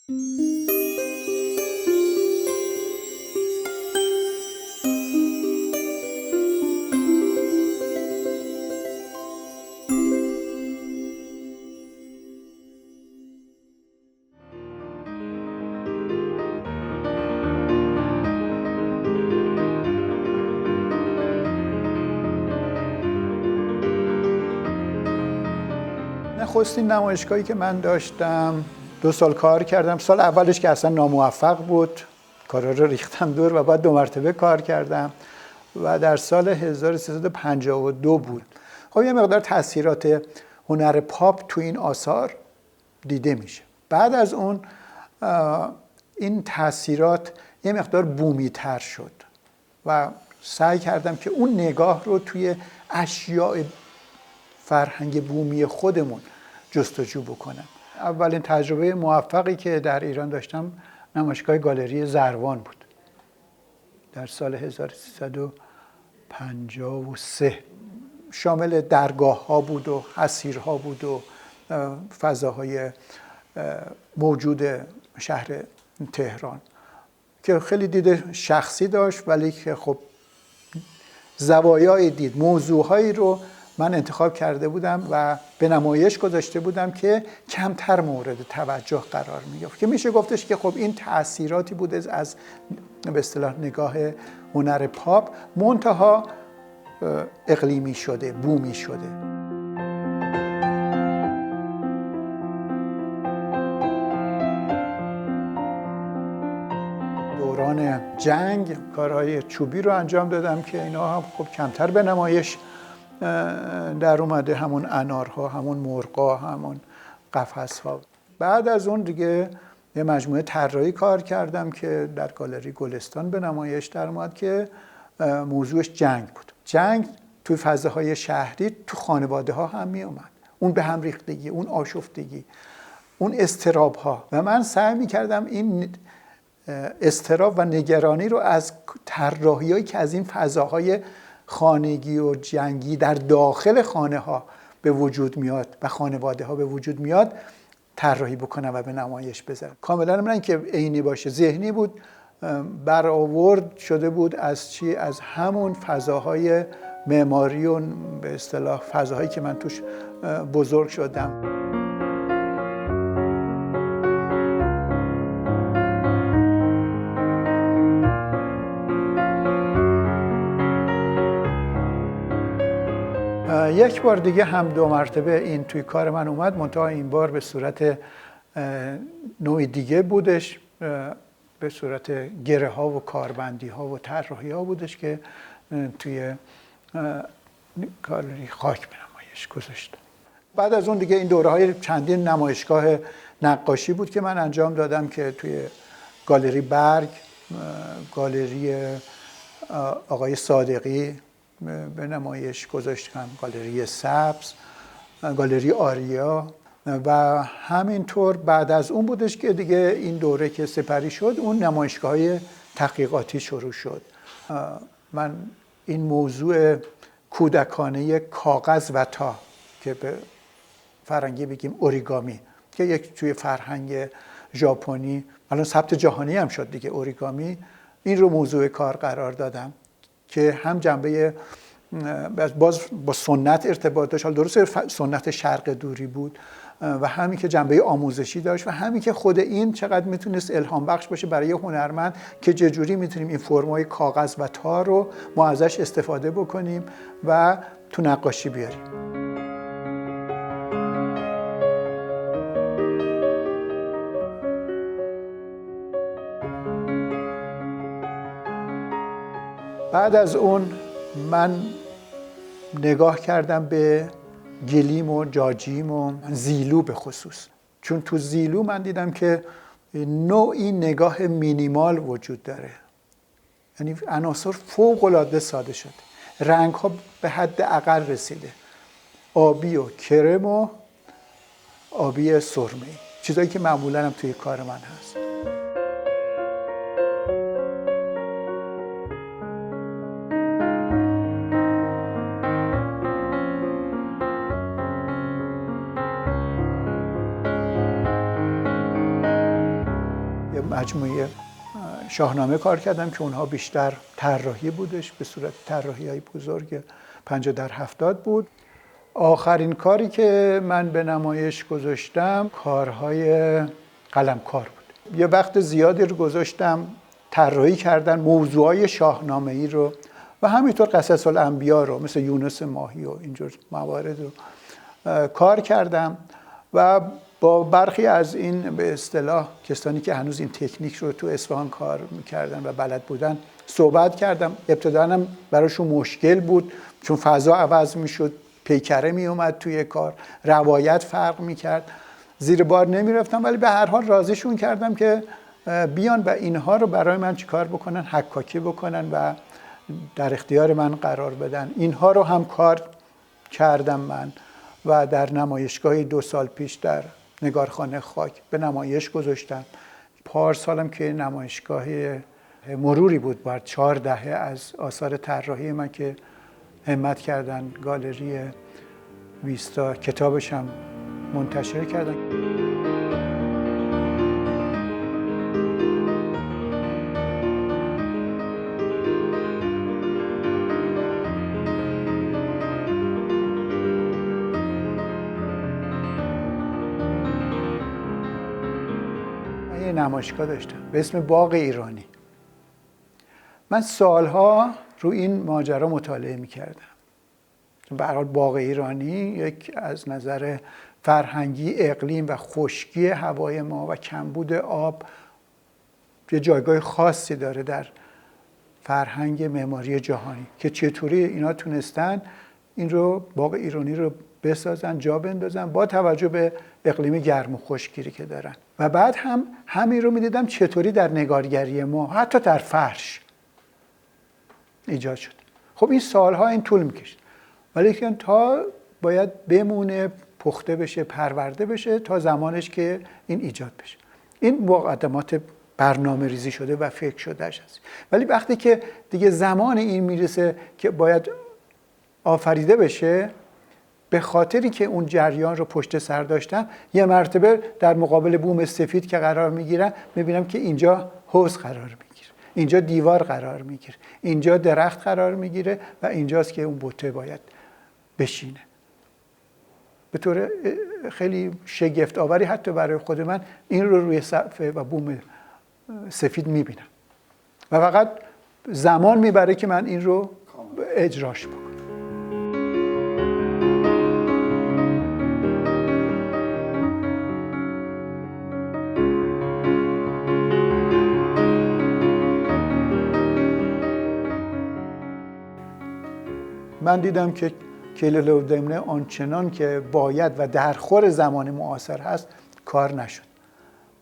نخستین نمایشگاهی که من داشتم 2 سال کار کردم. سال اولش که اصلا ناموفق بود، کارا رو ریختم دور و بعد 2 مرتبه کار کردم و در سال 1352 بود. خب یه مقدار تاثیرات هنر پاپ تو این آثار دیده میشه. بعد از اون این تاثیرات یه مقدار بومی تر شد و سعی کردم که اون نگاه رو توی اشیاء فرهنگ بومی خودمون جستجو بکنم. اولین تجربه موفقی که در ایران داشتم نمایشگاه گالری زروان بود در سال 1353. شامل درگاه ها بود و حصیرها بود و فضاهای موجود شهر تهران که خیلی دید شخصی داشت، ولی که خب زوایای دید، موضوعهایی رو من انتخاب کرده بودم و به نمایش گذاشته بودم که کمتر مورد توجه قرار می‌گرفت، که میشه گفتش که خب این تأثیراتی بوده از به اصطلاح نگاه هنر پاپ، منتها اقلیمی شده، بومی شده. دوران جنگ کارهای چوبی رو انجام دادم که اینا هم خب کمتر به نمایش در اومده، همون انارها، همون مرغا، همون قفس‌ها. بعد از اون دیگه یه مجموعه طراحی کار کردم که در گالری گلستان به نمایش در اومد که موضوعش جنگ بود. جنگ توی فضاهای شهری تو خانواده ها هم می اومد، اون به هم ریختگی، اون آشفتگی، اون اضطراب ها، و من سعی می کردم این اضطراب و نگرانی رو از طراحی‌هایی که از این فضاهای خانگی و جنگی در داخل خانه ها به وجود میاد و خانواده ها به وجود میاد طراحی بکنم و به نمایش بذارم. کاملا من که عینی باشه، ذهنی بود، برآورد شده بود از چی؟ از همون فضاهای معماری و به اصطلاح فضاهایی که من توش بزرگ شدم. یک بار دیگه هم 2 مرتبه این توی کار من اومد، منتها این بار به صورت نوع دیگه بودش، به صورت گره ها و کاربندی ها و طراحی ها بودش که توی گالری خاک به نمایش گذاشتم. بعد از اون دیگه این دوره های چندین نمایشگاه نقاشی بود که من انجام دادم که توی گالری برگ، گالری آقای صادقی به نمایش گذاشتم، گالری سبز، گالری آریا، و همینطور بعد از اون بودش که دیگه این دوره که سپری شد اون نمایشگاه‌های تحقیقاتی شروع شد. من این موضوع کودکانه کاغذ و تا که به فرنگی بگیم اوریگامی، که یک توی فرهنگ ژاپنی الان ثبت جهانی هم شد دیگه اوریگامی، این رو موضوع کار قرار دادم که هم جنبه باز با سنت ارتباط داشت، حالا درسته سنت شرق دوری بود، و همین که جنبه آموزشی داشت، و همین که خود این چقدر میتونست الهام بخش باشه برای هنرمند که چجوری میتونیم این فرمای کاغذ و تار رو ما ازش استفاده بکنیم و تو نقاشی بیاریم. بعد از اون من نگاه کردم به گلیم و جاجیم و زیلو به خصوص، چون تو زیلو من دیدم که نوعی نگاه مینیمال وجود داره، یعنی عناصر فوق‌العاده ساده شده، رنگ ها به حد اقل رسیده، آبی و کرم و آبی سرمه‌ای، چیزایی که معمولاً هم توی کار من هست. یه مجموعه شاهنامه کار کردم که اونها بیشتر طراحی بودش، به صورت طراحی‌های بزرگ 50x70 بود. آخرین کاری که من به نمایش گذاشتم کارهای قلمکار بود. یه وقت زیادی رو گذاشتم طراحی کردن موضوعای شاهنامه‌ای رو و همینطور قصص الانبیا رو مثل یونس ماهی و اینجور موارد رو کار کردم و با برخی از این به اصطلاح کسانی که هنوز این تکنیک رو تو اصفهان کار میکردن و بلد بودن صحبت کردم. ابتداً هم براشون مشکل بود چون فضا عوض میشد، پیکره میومد توی کار، روایت فرق میکرد، زیر بار نمیرفتم، ولی به هر حال راضیشون کردم که بیان و اینها رو برای من چیکار بکنن، حکاکی بکنن و در اختیار من قرار بدن. اینها رو هم کار کردم من و در نمایشگاهی 2 سال پیش در نگارخانه خاک به نمایش گذاشتم. پارسالم که نمایشگاه مروری بود بر 4 دهه از آثار طراحی من که همت کردن، گالری ویستا کتابش هم منتشر کردن. یه نمایشگاه داشتم به اسم باغ ایرانی. من سالها رو این ماجرا مطالعه می‌کردم. به هر حال باغ ایرانی یک از نظر فرهنگی، اقلیم و خشکی هوای ما و کمبود آب یه جایگاه خاصی داره در فرهنگ معماری جهانی که چطوری اینا تونستن این رو باغ ایرانی رو بسازن، جا بندازن با توجه به اقلیم گرم و خشکگیری که دارن. و بعد هم همین رو می‌دیدم چطوری در نگارگری ما حتی در فرش ایجاد شد. خب این سالها این طول می‌کشید، ولی تا باید بمونه، پخته بشه، پرورده بشه تا زمانش که این ایجاد بشه. این مقدمات برنامه ریزی شده و فکر شدهش هست. ولی وقتی که دیگه زمان این میرسه که باید آفریده بشه، به خاطری که اون جریان رو پشت سر داشتم، یه مرتبه در مقابل بوم سفید که قرار میگیرم میبینم که اینجا حوض قرار میگیره، اینجا دیوار قرار میگیره، اینجا درخت قرار میگیره و اینجاست که اون بوته باید بشینه. به طور خیلی شگفت آوری حتی برای خود من این رو روی صفحه و بوم سفید میبینم و فقط زمان میبره که من این رو اجراش بکنم. من دیدم که کلل و دمنه آنچنان که باید و در خور زمان معاصر هست کار نشد.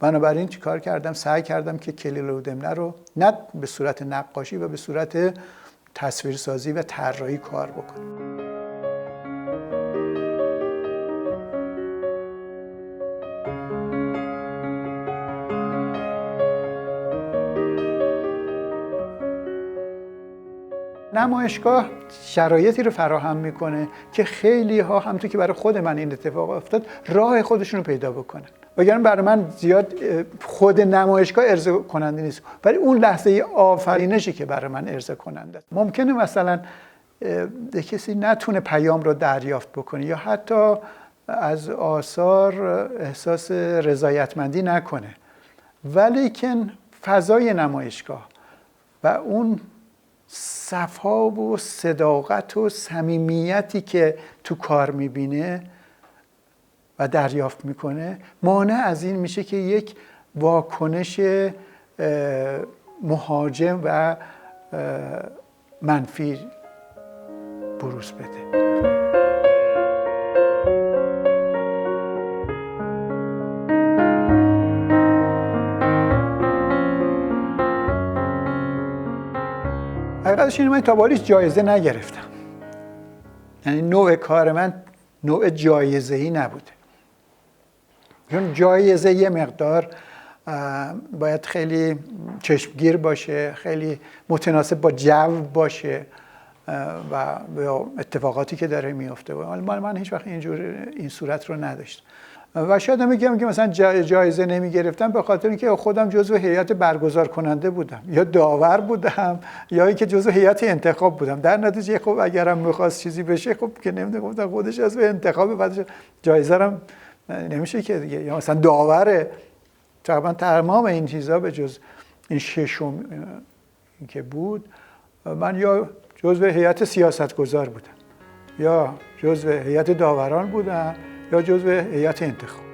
بنابراین چی کار کردم؟ سعی کردم که کلل و دمنه رو نه به صورت نقاشی و به صورت تصویرسازی و طراحی کار بکنم. نمایشگاه شرایطی رو فراهم میکنه که خیلی ها همونطور که برای خود من این اتفاق افتاد راه خودشون رو پیدا بکنن. وگرنه برای من زیاد خود نمایشگاه عرضه کننده نیست، ولی اون لحظه آفرینشی که برای من عرضه کننده است. ممکنه مثلا کسی نتونه پیام رو دریافت بکنه یا حتی از آثار احساس رضایتمندی نکنه، ولیکن فضای نمایشگاه و اون صفا و صداقت و صمیمیتی که تو کار میبینه و دریافت میکنه مانع از این میشه که یک واکنش مهاجم و منفی بروز بده. حقیقتش اینه من تا به حالیش جایزه نگرفتم. یعنی نوع کار من نوع جایزه‌ای نبوده. چون جایزه یه مقدار باید خیلی چشمگیر باشه، خیلی متناسب با جو باشه و اتفاقاتی که داره میفته. من هیچ وقت این صورت رو نداشتم. و شاید میگم که مثلا جایزه نمی گرفتم به خاطر اینکه خودم جزو هیئت برگزار کننده بودم یا داور بودم یا اینکه جزو هیئت انتخاب بودم. در نتیجه خب اگرم میخواست چیزی بشه خب که نمیدونم، گفتم خودش از انتخاب، بعد جایزه رو نمیشه که دیگه، یا مثلا داوره. تقریبا تمام این چیزا به جز این ششم که بود، من یا جزو هیئت سیاستگزار بودم یا جزو هیئت داوران بودم یا جزو هیئت انتخاب.